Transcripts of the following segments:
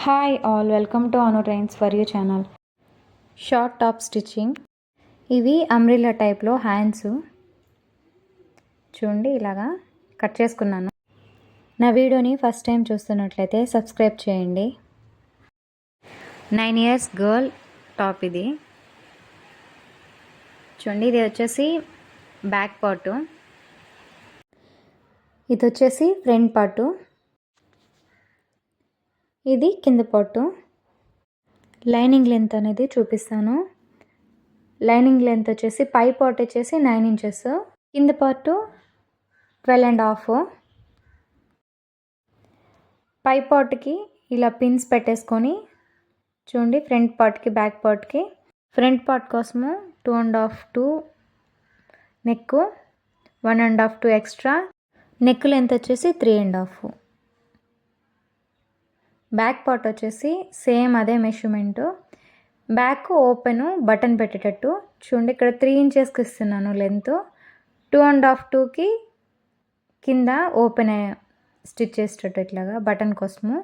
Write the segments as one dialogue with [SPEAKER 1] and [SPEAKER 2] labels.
[SPEAKER 1] Hi all, welcome to Anu trains for you channel. Short top stitching. ఇవి umbrella టైప్లో hands. చూడండి, ఇలాగా cut చేసుకున్నాను. నా వీడియోని ఫస్ట్ టైం చూస్తున్నట్లయితే సబ్స్క్రైబ్ చేయండి. 9 years గర్ల్ టాప్ ఇది. చూడండి, ఇది వచ్చేసి బ్యాక్ పార్టు, ఇది వచ్చేసి ఫ్రంట్ పార్టు, ఇది కింద పార్టు. లైనింగ్ లెంత్ అనేది చూపిస్తాను. లైనింగ్ లెంత్ వచ్చేసి పై పార్ట్ వచ్చేసి 9 inches, కింద పార్టు 12.5. పై పార్ట్కి ఇలా పిన్స్ పెట్టేసుకొని చూడండి, ఫ్రంట్ పార్ట్కి బ్యాక్ పార్ట్కి. ఫ్రంట్ పార్ట్ కోసము 2.5 2 నెక్, 1.5 2 ఎక్స్ట్రా. నెక్ లెంత్ వచ్చేసి 3.5. బ్యాక్ పార్ట్ వచ్చేసి సేమ్ అదే మెషర్మెంట్. బ్యాక్ ఓపెన్ బటన్ పెట్టేటట్టు చూడండి, ఇక్కడ 3 inchesకి ఇస్తున్నాను లెంత్. 2.5 2కి కింద ఓపెన్ స్టిచ్ చేసేటట్టు ఇట్లాగా బటన్ కోసము.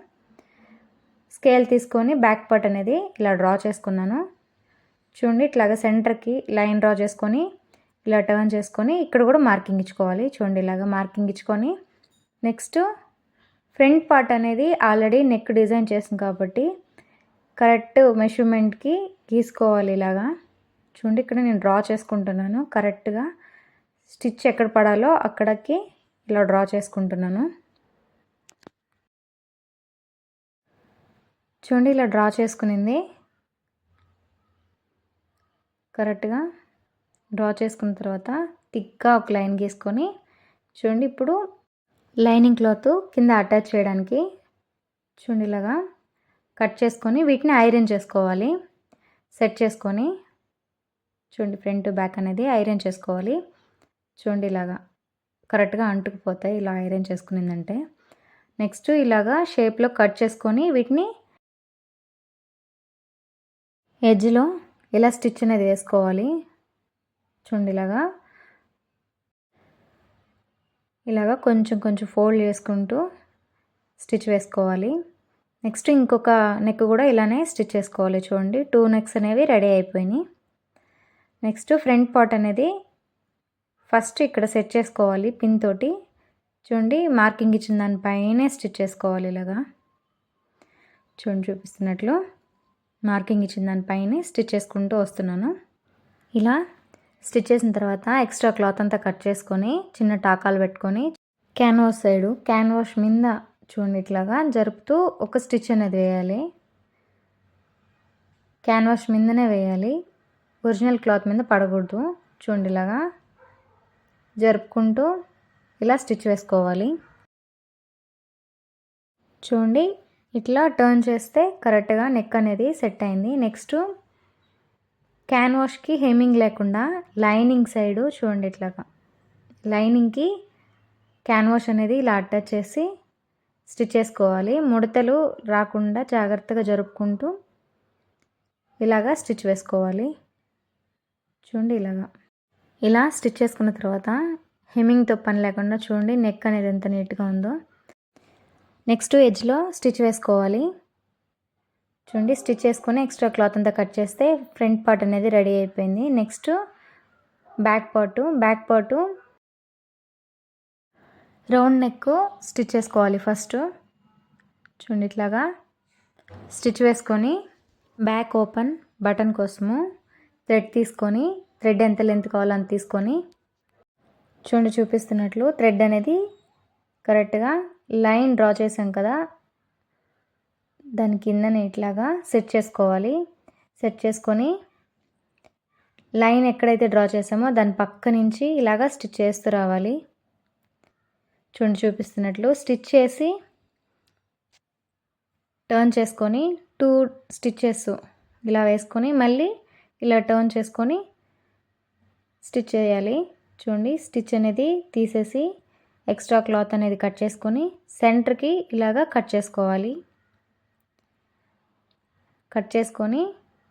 [SPEAKER 1] స్కేల్ తీసుకొని బ్యాక్ పార్ట్ అనేది ఇలా డ్రా చేసుకున్నాను. చూడండి, ఇట్లాగా సెంటర్కి లైన్ డ్రా చేసుకొని ఇలా టర్న్ చేసుకొని ఇక్కడ కూడా మార్కింగ్ ఇచ్చుకోవాలి. చూడండి, ఇలాగా మార్కింగ్ ఇచ్చుకొని నెక్స్ట్ ఫ్రంట్ పార్ట్ అనేది ఆల్రెడీ నెక్ డిజైన్ చేసాం కాబట్టి కరెక్ట్ మెషర్మెంట్కి గీసుకోవాలి. ఇలాగా చూడండి, ఇక్కడ నేను డ్రా చేసుకుంటున్నాను. కరెక్ట్గా స్టిచ్ ఎక్కడ పడాలో అక్కడికి ఇలా డ్రా చేసుకుంటున్నాను. చూడండి, ఇలా డ్రా చేసుకునింది కరెక్ట్గా డ్రా చేసుకున్న తర్వాత థిక్గా ఒక లైన్ గీసుకొని చూడండి, ఇప్పుడు లైనింగ్ క్లాత్ కింద అటాచ్ చేయడానికి చూడండి ఇలాగా కట్ చేసుకొని వీటిని ఐరన్ చేసుకోవాలి. సెట్ చేసుకొని చూడండి, ఫ్రంట్ బ్యాక్ అనేది ఐరన్ చేసుకోవాలి. చూడండి, ఇలాగా కరెక్ట్గా అంటుకుపోతాయి ఇలా ఐరన్ చేసుకునిందంటే. నెక్స్ట్ ఇలాగా షేప్లో కట్ చేసుకొని వీటిని ఎడ్జ్లో ఇలా స్టిచ్ అనేది వేసుకోవాలి. చూడండి, ఇలాగా కొంచెం కొంచెం ఫోల్డ్ చేసుకుంటూ స్టిచ్ వేసుకోవాలి. నెక్స్ట్ ఇంకొక నెక్ కూడా ఇలానే స్టిచ్ చేసుకోవాలి. చూడండి, 2 necks అనేవి రెడీ అయిపోయినాయి. నెక్స్ట్ ఫ్రంట్ పార్ట్ అనేది ఫస్ట్ ఇక్కడ సెట్ చేసుకోవాలి పిన్ తోటి. చూడండి, మార్కింగ్ ఇచ్చిన దానిపైనే స్టిచ్ చేసుకోవాలి. ఇలాగా చూడండి, చూపిస్తున్నట్లు మార్కింగ్ ఇచ్చిన దానిపైనే స్టిచ్ చేసుకుంటూ వస్తున్నాను. ఇలా స్టిచ్ చేసిన తర్వాత ఎక్స్ట్రా క్లాత్ అంతా కట్ చేసుకొని చిన్న టాకాలు పెట్టుకొని క్యాన్వాస్ సైడు క్యాన్వాస్ మీద చూడండి ఇట్లాగా జరుపుతూ ఒక స్టిచ్ అనేది వేయాలి. క్యాన్వాస్ మీదనే వేయాలి, ఒరిజినల్ క్లాత్ మీద పడకూడదు. చూడండి, ఇలాగా జరుపుకుంటూ ఇలా స్టిచ్ వేసుకోవాలి. చూడండి, ఇట్లా టర్న్ చేస్తే కరెక్ట్గా నెక్ అనేది సెట్ అయింది. నెక్స్ట్ క్యాన్వాష్కి హెమ్మింగ్ లేకుండా లైనింగ్ సైడు చూడండి, ఇట్లాగా లైనింగ్కి క్యాన్వాష్ అనేది ఇలా అటాచ్ చేసి స్టిచ్ చేసుకోవాలి. ముడతలు రాకుండా జాగ్రత్తగా జరుపుకుంటూ ఇలాగా స్టిచ్ వేసుకోవాలి. చూడండి, ఇలా స్టిచ్ చేసుకున్న తర్వాత హెమ్మింగ్తో పని లేకుండా చూడండి నెక్ అనేది ఎంత నీట్గా ఉందో. నెక్స్ట్ ఎడ్జ్లో స్టిచ్ వేసుకోవాలి. చూడండి, స్టిచ్ చేసుకొని ఎక్స్ట్రా క్లాత్ అంతా కట్ చేస్తే ఫ్రంట్ పార్ట్ అనేది రెడీ అయిపోయింది. Next back part round neck stitch చేసుకోవాలి. ఫస్ట్ చూడండి, ఇట్లాగా స్టిచ్ వేసుకొని బ్యాక్ ఓపెన్ బటన్ కోసము థ్రెడ్ తీసుకొని థ్రెడ్ ఎంత లెంత్ కావాలో అంత తీసుకొని చూడండి, చూపిస్తున్నట్లు థ్రెడ్ అనేది కరెక్ట్గా లైన్ డ్రా చేసాం కదా, దాని కిందనే ఇట్లాగా సెట్ చేసుకోవాలి. సెట్ చేసుకొని లైన్ ఎక్కడైతే డ్రా చేసామో దాని పక్క నుంచి ఇలాగా స్టిచ్ చేస్తూ రావాలి. చూడండి, చూపిస్తున్నట్లు స్టిచ్ చేసి టర్న్ చేసుకొని 2 stitches ఇలా వేసుకొని మళ్ళీ ఇలా టర్న్ చేసుకొని స్టిచ్ చేయాలి. చూడండి, స్టిచ్ అనేది తీసేసి ఎక్స్ట్రా క్లాత్ అనేది కట్ చేసుకొని సెంటర్కి ఇలాగా కట్ చేసుకోవాలి. కట్ చేసుకొని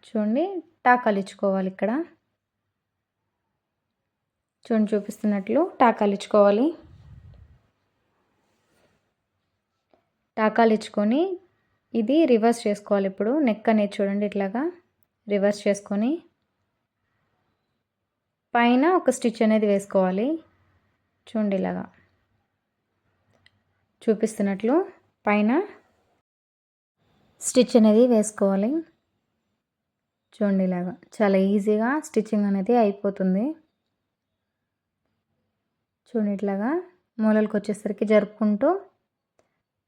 [SPEAKER 1] చూడండి టాకాలు ఇచ్చుకోవాలి. ఇక్కడ చూడండి, చూపిస్తున్నట్లు టాకాలు ఇచ్చుకోవాలి. టాకాలు ఇచ్చుకొని ఇది రివర్స్ చేసుకోవాలి. ఇప్పుడు నెక్ అనేది చూడండి ఇట్లాగా రివర్స్ చేసుకొని పైన ఒక స్టిచ్ అనేది వేసుకోవాలి. చూడండి ఇలాగా చూపిస్తున్నట్లు పైన స్టిచ్ అనేది వేసుకోవాలి. చూడండి ఇలాగా చాలా ఈజీగా స్టిచ్చింగ్ అనేది అయిపోతుంది. చూడండి ఇట్లాగా మూలలకు వచ్చేసరికి జరుపుకుంటూ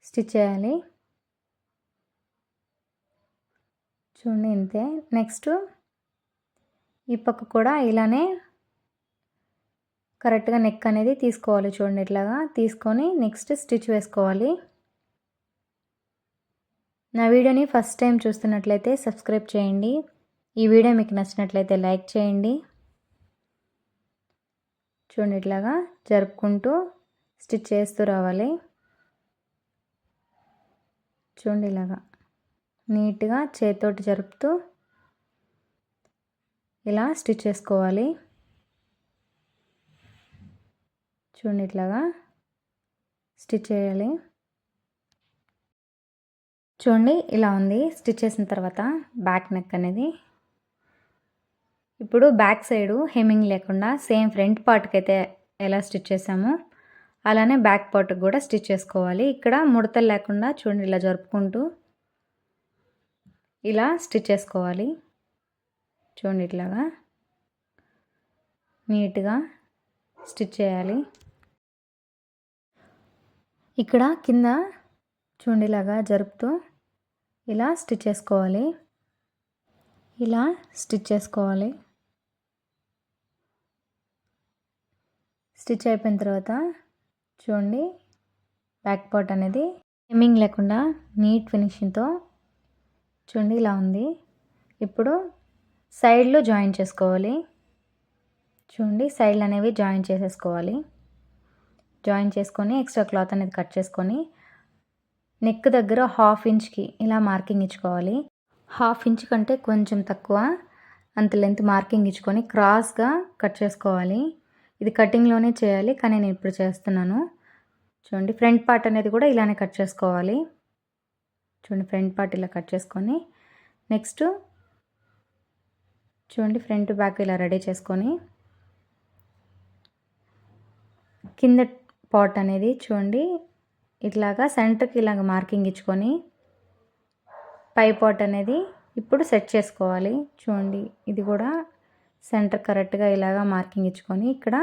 [SPEAKER 1] స్టిచ్ చేయాలి. చూడండి ఇంతే. నెక్స్ట్ ఈ పక్క కూడా ఇలానే కరెక్ట్గా నెక్ అనేది తీసుకోవాలి. చూడండి ఇట్లాగా తీసుకొని నెక్స్ట్ స్టిచ్ వేసుకోవాలి. నా వీడియోని ఫస్ట్ టైం చూస్తున్నట్లయితే సబ్స్క్రైబ్ చేయండి. ఈ వీడియో మీకు నచ్చినట్లయితే లైక్ చేయండి. చూడండి ఇట్లాగా జరుపుకుంటూ స్టిచ్ చేస్తూ రావాలి. చూడండి ఇలాగా నీట్గా చేతితోటి జరుపుతూ ఇలా స్టిచ్ చేసుకోవాలి. చూడండి ఇట్లాగా స్టిచ్ చేయాలి. చూడండి ఇలా ఉంది. స్టిచ్ చేసిన తర్వాత బ్యాక్ నెక్ అనేది ఇప్పుడు బ్యాక్ సైడు హెమ్మింగ్ లేకుండా సేమ్ ఫ్రంట్ పార్ట్కి అయితే ఎలా స్టిచ్ చేసామో అలానే బ్యాక్ పార్ట్కి కూడా స్టిచ్ చేసుకోవాలి. ఇక్కడ ముడతలు లేకుండా చూడండి ఇలా జరుపుకుంటూ ఇలా స్టిచ్ చేసుకోవాలి. చూడండి ఇట్లాగా నీట్గా స్టిచ్ చేయాలి. ఇక్కడ కింద చూడండి ఇలాగా జరుపుతూ ఇలా స్టిచ్ చేసుకోవాలి. ఇలా స్టిచ్ చేసుకోవాలి. స్టిచ్ అయిపోయిన తర్వాత చూడండి బ్యాక్ పార్ట్ అనేది హెమ్మింగ్ లేకుండా నీట్ ఫినిషింగ్తో చూడండి ఇలా ఉంది. ఇప్పుడు సైడ్లో జాయిన్ చేసుకోవాలి. చూడండి సైడ్లు అనేవి జాయిన్ చేసేసుకోవాలి. జాయిన్ చేసుకొని ఎక్స్ట్రా క్లాత్ అనేది కట్ చేసుకొని నెక్ దగ్గర 1/2 ఇంచ్కి ఇలా మార్కింగ్ ఇచ్చుకోవాలి. 1/2 ఇంచ్ కంటే కొంచెం తక్కువ అంత లెంత్ మార్కింగ్ ఇచ్చుకొని క్రాస్గా కట్ చేసుకోవాలి. ఇది కటింగ్లోనే చేయాలి కానీ నేను ఇప్పుడు చేస్తున్నాను. చూడండి ఫ్రంట్ పార్ట్ అనేది కూడా ఇలానే కట్ చేసుకోవాలి. చూడండి ఫ్రంట్ పార్ట్ ఇలా కట్ చేసుకొని నెక్స్ట్ చూడండి ఫ్రంట్ బ్యాక్ ఇలా రెడీ చేసుకొని కింద పార్ట్ అనేది చూడండి ఇట్లాగా సెంటర్కి ఇలాగ మార్కింగ్ ఇచ్చుకొని పై పార్ట్ అనేది ఇప్పుడు సెట్ చేసుకోవాలి. చూడండి ఇది కూడా సెంటర్ కరెక్ట్గా ఇలాగా మార్కింగ్ ఇచ్చుకొని ఇక్కడ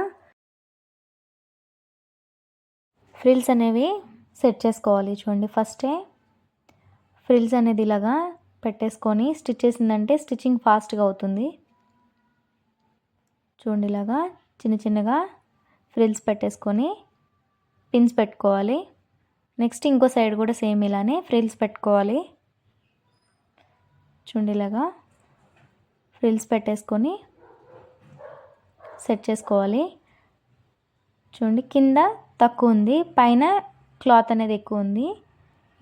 [SPEAKER 1] ఫ్రిల్స్ అనేవి సెట్ చేసుకోవాలి. చూడండి ఫస్టే ఫ్రిల్స్ అనేది ఇలాగా పెట్టేసుకొని స్టిచ్ చేసిందంటే స్టిచ్చింగ్ ఫాస్ట్గా అవుతుంది. చూడండి ఇలాగా చిన్న చిన్నగా ఫ్రిల్స్ పెట్టేసుకొని పిన్స్ పెట్టుకోవాలి. నెక్స్ట్ ఇంకో సైడ్ కూడా సేమ్ ఇలానే ఫ్రిల్స్ పెట్టుకోవాలి. చూడండి ఇలాగా ఫ్రిల్స్ పెట్టేసుకొని సెట్ చేసుకోవాలి. చూడండి కింద తక్కువ ఉంది, పైన క్లాత్ అనేది ఎక్కువ ఉంది.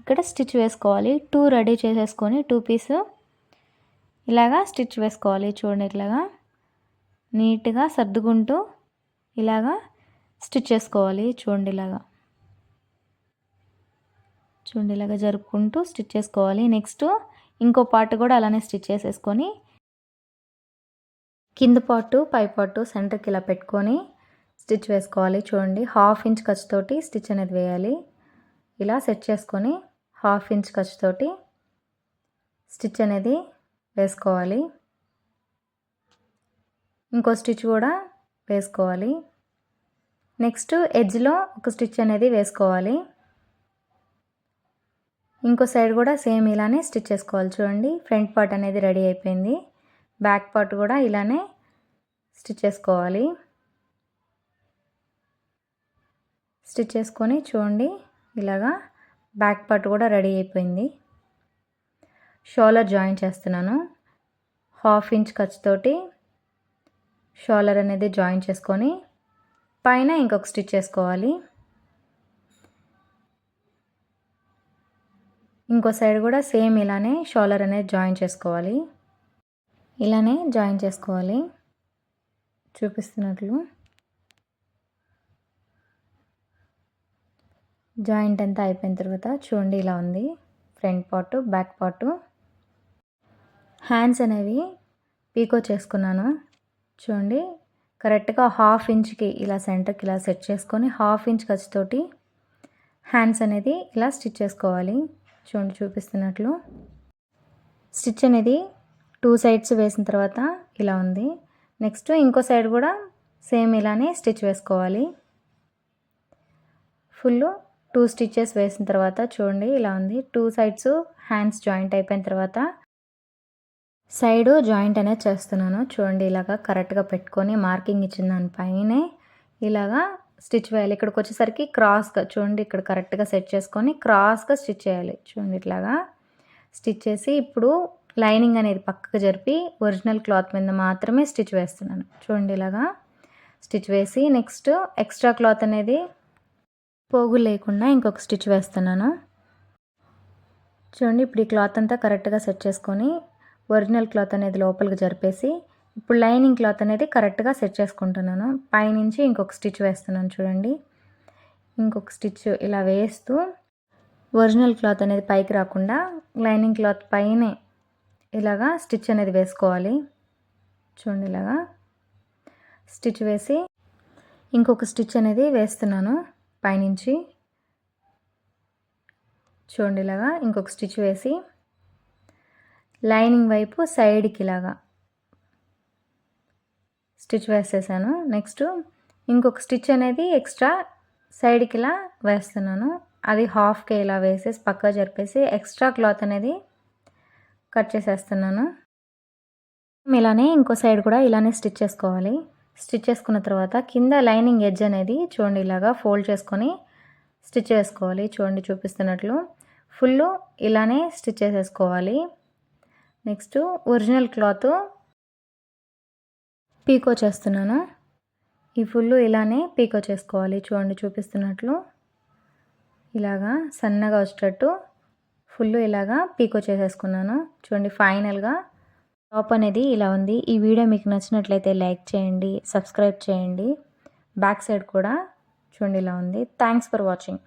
[SPEAKER 1] ఇక్కడ స్టిచ్ వేసుకోవాలి. 2 రెడీ చేసేసుకొని 2 పీస్ ఇలాగా స్టిచ్ వేసుకోవాలి. చూడండి ఇట్లాగా నీట్గా సర్దుకుంటూ ఇలాగా స్టిచ్ చేసుకోవాలి. చూడండి ఇలాగా జరుపుకుంటూ స్టిచ్ చేసుకోవాలి. నెక్స్ట్ ఇంకో పార్ట్ కూడా అలానే స్టిచ్ చేసేసుకొని కింద పార్టు పై పార్టు సెంటర్కి ఇలా పెట్టుకొని స్టిచ్ వేసుకోవాలి. చూడండి 1/2 ఇంచ్ ఖర్చుతోటి స్టిచ్ అనేది వేయాలి. ఇలా సెట్ చేసుకొని 1/2 ఇంచ్ ఖర్చుతోటి స్టిచ్ అనేది వేసుకోవాలి. ఇంకో స్టిచ్ కూడా వేసుకోవాలి. నెక్స్ట్ ఎడ్జ్లో ఒక స్టిచ్ అనేది వేసుకోవాలి. ఇంకో సైడ్ కూడా సేమ్ ఇలానే స్టిచ్ చేసుకోవాలి. చూడండి ఫ్రంట్ పార్ట్ అనేది రెడీ అయిపోయింది. బ్యాక్ పార్ట్ కూడా ఇలానే స్టిచ్ చేసుకోవాలి. స్టిచ్ చేసుకొని చూడండి ఇలాగా బ్యాక్ పార్ట్ కూడా రెడీ అయిపోయింది. షోల్డర్ జాయిన్ చేస్తున్నాను. 1/2 ఇంచ్ ఖర్చుతోటి షోల్డర్ అనేది జాయిన్ చేసుకొని పైన ఇంకొక స్టిచ్ చేసుకోవాలి. ఇంకో సైడ్ కూడా సేమ్ ఇలానే షోల్డర్ అనేది జాయిన్ చేసుకోవాలి. ఇలానే జాయిన్ చేసుకోవాలి చూపిస్తున్నట్లు. జాయింట్ అంతా అయిపోయిన తర్వాత చూడండి ఇలా ఉంది. Front part, back part. Hands అనేవి పీకో చేసుకున్నాను. చూడండి కరెక్ట్గా 1/2 ఇంచ్కి ఇలా సెంటర్కి ఇలా సెట్ చేసుకొని 1/2 ఇంచ్ ఖర్చుతోటి హ్యాండ్స్ అనేది ఇలా స్టిచ్ చేసుకోవాలి. చూడండి చూపిస్తున్నట్లు. స్టిచ్ అనేది 2 సైడ్స్ వేసిన తర్వాత ఇలా ఉంది. నెక్స్ట్ ఇంకో సైడ్ కూడా సేమ్ ఇలానే స్టిచ్ వేసుకోవాలి. ఫుల్ 2 స్టిచెస్ వేసిన తర్వాత చూడండి ఇలా ఉంది. 2 సైడ్స్ హ్యాండ్స్ జాయింట్ అయిపోయిన తర్వాత సైడు జాయింట్ అనేది చేస్తున్నాను. చూడండి ఇలాగా కరెక్ట్గా పెట్టుకొని మార్కింగ్ ఇచ్చిన దానిపైనే ఇలాగా స్టిచ్ వేయాలి. ఇక్కడికి వచ్చేసరికి క్రాస్గా చూడండి ఇక్కడ కరెక్ట్గా సెట్ చేసుకొని క్రాస్గా స్టిచ్ చేయాలి. చూడండి ఇట్లాగా స్టిచ్ చేసి ఇప్పుడు లైనింగ్ అనేది పక్కకు జరిపి ఒరిజినల్ క్లాత్ మీద మాత్రమే స్టిచ్ వేస్తున్నాను. చూడండి ఇలాగా స్టిచ్ వేసి నెక్స్ట్ ఎక్స్ట్రా క్లాత్ అనేది పోగు లేకుండా ఇంకొక స్టిచ్ వేస్తున్నాను. చూడండి ఇప్పుడు ఈ క్లాత్ అంతా కరెక్ట్గా సెట్ చేసుకొని ఒరిజినల్ క్లాత్ అనేది లోపలికి జరిపేసి ఇప్పుడు లైనింగ్ క్లాత్ అనేది కరెక్ట్గా సెట్ చేసుకుంటున్నాను. పైనుంచి ఇంకొక స్టిచ్ వేస్తున్నాను. చూడండి ఇంకొక స్టిచ్ ఇలా వేస్తూ ఒరిజినల్ క్లాత్ అనేది పైకి రాకుండా లైనింగ్ క్లాత్ పైనే ఇలాగా స్టిచ్ అనేది వేసుకోవాలి. చూడండి ఇలాగా స్టిచ్ వేసి ఇంకొక స్టిచ్ అనేది వేస్తున్నాను పైనుంచి. చూడండి ఇలాగా ఇంకొక స్టిచ్ వేసి లైనింగ్ వైపు సైడ్కి ఇలాగా స్టిచ్ వేసేసాను. నెక్స్ట్ ఇంకొక స్టిచ్ అనేది ఎక్స్ట్రా సైడ్కి ఇలా వేస్తున్నాను. అది 1/2కే ఇలా వేసేసి పక్కా జరిపేసి ఎక్స్ట్రా క్లాత్ అనేది కట్ చేసేస్తున్నాను. ఇలానే ఇంకో సైడ్ కూడా ఇలానే స్టిచ్ చేసుకోవాలి. స్టిచ్ చేసుకున్న తర్వాత కింద లైనింగ్ ఎడ్జ్ అనేది చూడండి ఇలాగా ఫోల్డ్ చేసుకొని స్టిచ్ చేసుకోవాలి. చూడండి చూపిస్తున్నట్లు ఫుల్ ఇలానే స్టిచ్ చేసేసుకోవాలి. నెక్స్ట్ ఒరిజినల్ క్లాత్ పీకో చేస్తున్నాను. ఈ ఫుల్ ఇలానే పీకో చేసుకోవాలి. చూడండి చూపిస్తున్నట్లు ఇలాగా సన్నగా వచ్చేటట్టు ఫుల్ ఇలాగా పీకో చేసేసుకున్నాను. చూడండి ఫైనల్గా టాప్ అనేది ఇలా ఉంది. ఈ వీడియో మీకు నచ్చినట్లయితే లైక్ చేయండి, సబ్స్క్రైబ్ చేయండి. బ్యాక్ సైడ్ కూడా చూడండి ఇలా ఉంది. Thanks for watching.